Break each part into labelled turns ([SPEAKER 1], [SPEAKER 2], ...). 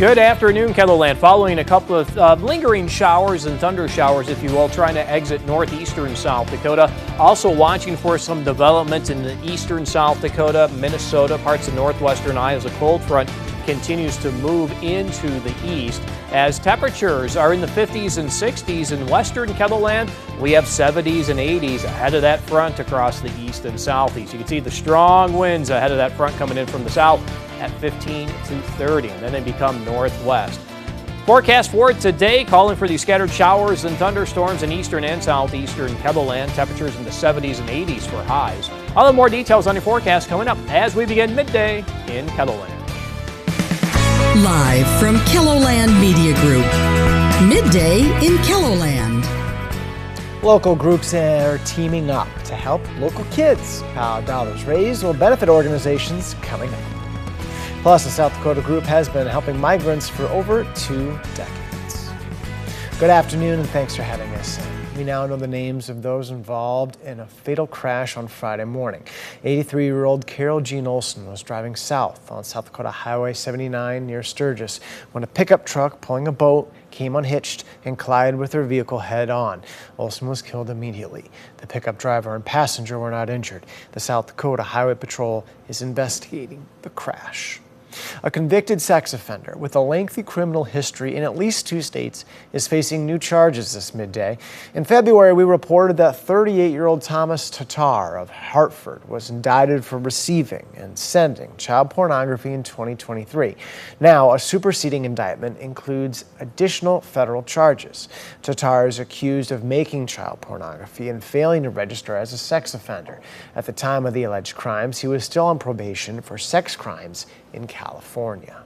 [SPEAKER 1] Good afternoon, KELOLAND. Following a couple of lingering showers and thunder showers, if you will, trying to exit northeastern South Dakota. Also watching for some development in the eastern South Dakota, Minnesota, parts of northwestern Iowa as a cold front continues to move into the east. As temperatures are in the 50s and 60s in western KELOLAND, we have 70s and 80s ahead of that front across the east and southeast. You can see the strong winds ahead of that front coming in from the south at 15 to 30, and then they become northwest. Forecast for today calling for these scattered showers and thunderstorms in eastern and southeastern KELOLAND. Temperatures in the 70s and 80s for highs. I'll have more details on your forecast coming up as we begin midday in KELOLAND.
[SPEAKER 2] Live from KELOLAND Media Group, midday in KELOLAND.
[SPEAKER 3] Local groups are teaming up to help local kids. How dollars raised will benefit organizations coming up. Plus, the South Dakota group has been helping migrants for over 2 decades. Good afternoon and thanks for having us. We now know the names of those involved in a fatal crash on Friday morning. 83-year-old Carol Jean Olson was driving south on South Dakota Highway 79 near Sturgis when a pickup truck pulling a boat came unhitched and collided with her vehicle head-on. Olson was killed immediately. The pickup driver and passenger were not injured. The South Dakota Highway Patrol is investigating the crash. A convicted sex offender with a lengthy criminal history in at least 2 states is facing new charges this midday. In February, we reported that 38-year-old Thomas Tatar of Hartford was indicted for receiving and sending child pornography in 2023. Now, a superseding indictment includes additional federal charges. Tatar is accused of making child pornography and failing to register as a sex offender. At the time of the alleged crimes, he was still on probation for sex crimes in California.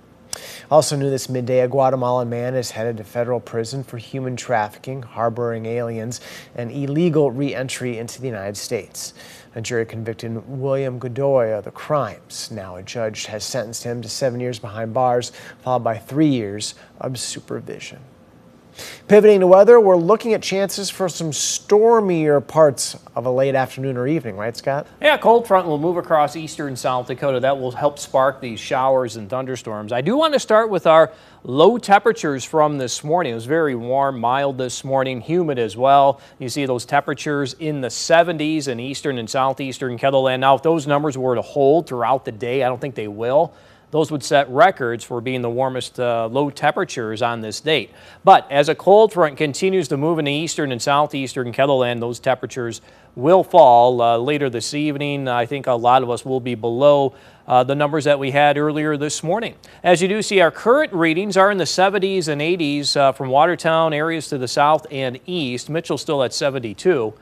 [SPEAKER 3] Also new this midday, a Guatemalan man is headed to federal prison for human trafficking, harboring aliens, and illegal re-entry into the United States. A jury convicted William Godoy of the crimes. Now a judge has sentenced him to 7 years behind bars, followed by 3 years of supervision. Pivoting to weather, we're looking at chances for some stormier parts of a late afternoon or evening, right, Scott?
[SPEAKER 1] Yeah, cold front will move across eastern South Dakota. That will help spark these showers and thunderstorms. I do want to start with our low temperatures from this morning. It was very warm, mild this morning, humid as well. You see those temperatures in the 70s in eastern and southeastern KELOLAND. Now, if those numbers were to hold throughout the day, I don't think they will. Those would set records for being the warmest low temperatures on this date. But as a cold front continues to move into eastern and southeastern KELOLAND, those temperatures will fall later this evening. I think a lot of us will be below the numbers that we had earlier this morning. As you do see, our current readings are in the 70s and 80s from Watertown areas to the south and east. Mitchell still at 72.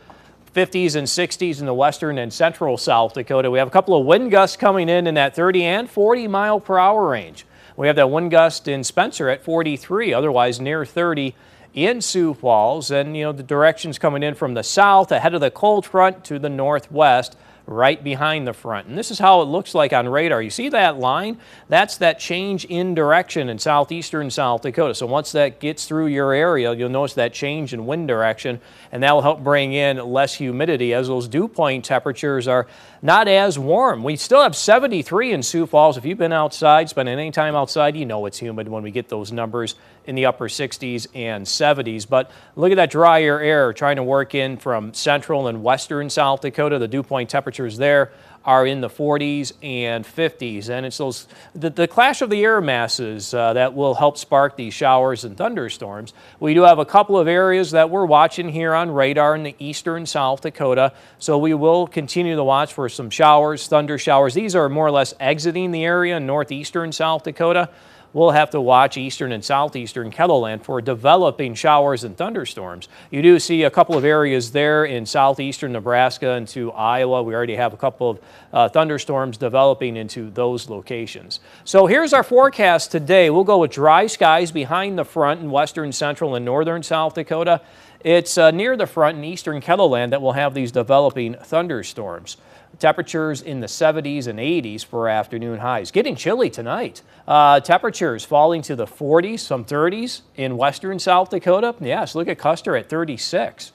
[SPEAKER 1] 50s and 60s in the western and central South Dakota. We have a couple of wind gusts coming in that 30 and 40 mile per hour range. We have that wind gust in Spencer at 43, otherwise near 30 in Sioux Falls. And, the directions coming in from the south ahead of the cold front to the northwest, right behind the front. And this is how it looks like on radar. You see that line? That's that change in direction in southeastern South Dakota. So once that gets through your area, you'll notice that change in wind direction, and that will help bring in less humidity as those dew point temperatures are not as warm. We still have 73 in Sioux Falls. If you've been outside, spending any time outside, you know it's humid when we get those numbers in the upper 60s and 70s. But look at that drier air trying to work in from central and western South Dakota. The dew point temperatures there are in the 40s and 50s. And it's the clash of the air masses that will help spark these showers and thunderstorms. We do have a couple of areas that we're watching here on radar in the eastern South Dakota. So we will continue to watch for some showers, thunder showers. These are more or less exiting the area in northeastern South Dakota. We'll have to watch eastern and southeastern KELOLAND for developing showers and thunderstorms. You do see a couple of areas there in southeastern Nebraska into Iowa. We already have a couple of thunderstorms developing into those locations. So here's our forecast today. We'll go with dry skies behind the front in western, central, and northern South Dakota. It's near the front in eastern KELOLAND that will have these developing thunderstorms. Temperatures in the 70s and 80s for afternoon highs. Getting chilly tonight. Temperatures falling to the 40s, some 30s in western South Dakota. Yes, look at Custer at 36.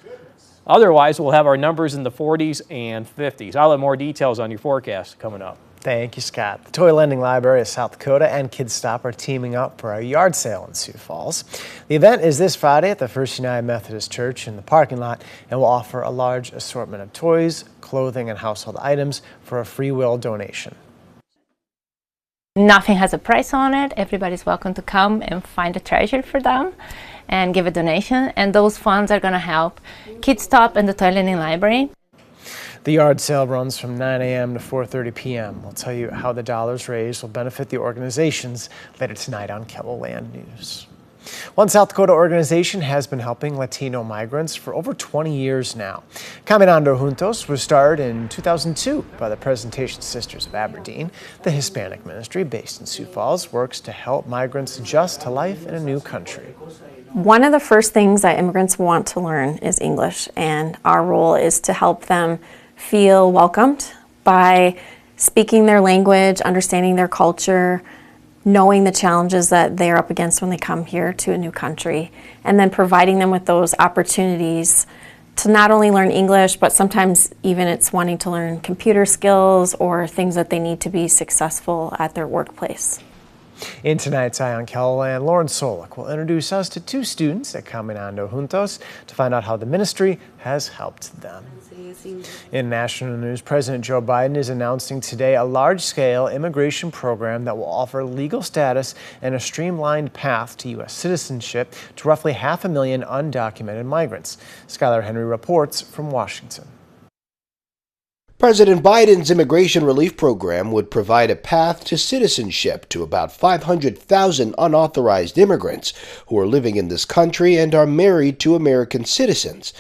[SPEAKER 1] Otherwise, we'll have our numbers in the 40s and 50s. I'll have more details on your forecast coming up.
[SPEAKER 3] Thank you, Scott. The Toy Lending Library of South Dakota and Kids Stop are teaming up for a yard sale in Sioux Falls. The event is this Friday at the First United Methodist Church in the parking lot and will offer a large assortment of toys, clothing, and household items for a free will donation.
[SPEAKER 4] Nothing has a price on it. Everybody's welcome to come and find a treasure for them and give a donation. And those funds are going to help Kids Stop and the Toy Lending Library.
[SPEAKER 3] The yard sale runs from 9 a.m. to 4:30 p.m. We'll tell you how the dollars raised will benefit the organizations later tonight on KELOLAND News. One South Dakota organization has been helping Latino migrants for over 20 years now. Caminando Juntos was started in 2002 by the Presentation Sisters of Aberdeen. The Hispanic ministry, based in Sioux Falls, works to help migrants adjust to life in a new country.
[SPEAKER 5] One of the first things that immigrants want to learn is English, and our role is to help them feel welcomed by speaking their language, understanding their culture, knowing the challenges that they're up against when they come here to a new country, and then providing them with those opportunities to not only learn English, but sometimes even it's wanting to learn computer skills or things that they need to be successful at their workplace.
[SPEAKER 3] In tonight's Eye on KELOLAND, Lauren Solik will introduce us to two students at Caminando Juntos to find out how the ministry has helped them. In national news, President Joe Biden is announcing today a large-scale immigration program that will offer legal status and a streamlined path to U.S. citizenship to roughly 500,000 undocumented migrants. Skylar Henry reports from Washington.
[SPEAKER 6] President Biden's immigration relief program would provide a path to citizenship to about 500,000 unauthorized immigrants who are living in this country and are married to American citizens.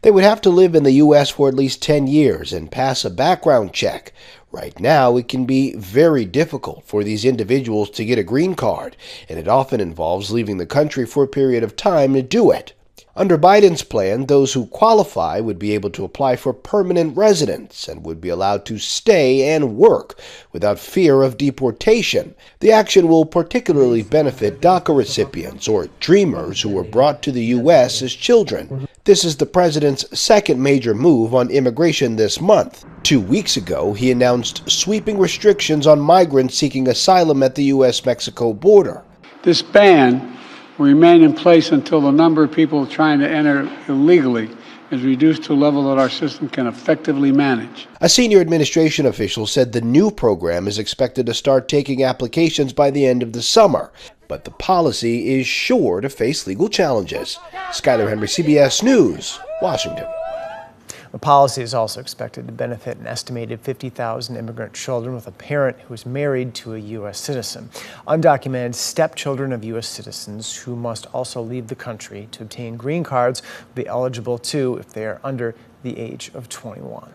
[SPEAKER 6] They would have to live in the U.S. for at least 10 years and pass a background check. Right now, it can be very difficult for these individuals to get a green card, and it often involves leaving the country for a period of time to do it. Under Biden's plan, those who qualify would be able to apply for permanent residence and would be allowed to stay and work without fear of deportation. The action will particularly benefit DACA recipients or dreamers who were brought to the U.S. as children. This is the president's second major move on immigration this month. 2 weeks ago, he announced sweeping restrictions on migrants seeking asylum at the U.S.-Mexico border.
[SPEAKER 7] This ban will remain in place until the number of people trying to enter illegally is reduced to a level that our system can effectively manage.
[SPEAKER 6] A senior administration official said the new program is expected to start taking applications by the end of the summer, but the policy is sure to face legal challenges. Skylar Henry, CBS News, Washington.
[SPEAKER 3] The policy is also expected to benefit an estimated 50,000 immigrant children with a parent who is married to a U.S. citizen. Undocumented stepchildren of U.S. citizens who must also leave the country to obtain green cards will be eligible too if they are under the age of 21.